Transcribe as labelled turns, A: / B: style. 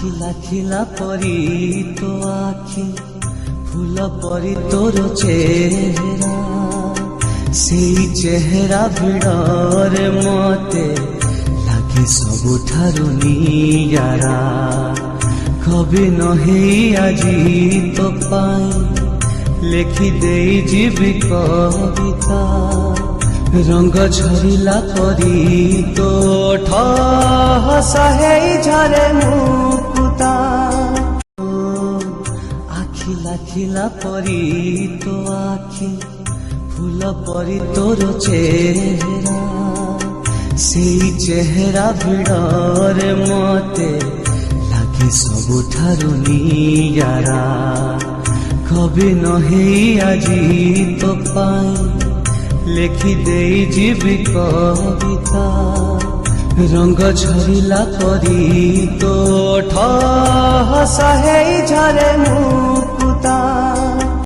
A: খিলা খিলা পরি তো আখি ফুল পরি তোর চেহারা সেই চেহারা ভিড়রে মতে লাগে ସବୁଠାରୁ ନିଆରା কবি নহেই আজি তো পাই লেখি দেই ଯିବି কবিতা রঙ ঝরিলা পরি তো হসা হেই ঝরে মুকুতা আখিলা খিলা পরি তো আখি ফুল পরি তোর চেহারা সেই চেহারা ভিড়রে মতে লাগে ସବୁଠାରୁ ନିଆରା কবি নহেই আজি তো পাই লেখি দেই ଯିବି কবিতা রঙ ঝরিলা পরি তো হসা হেই ঝরে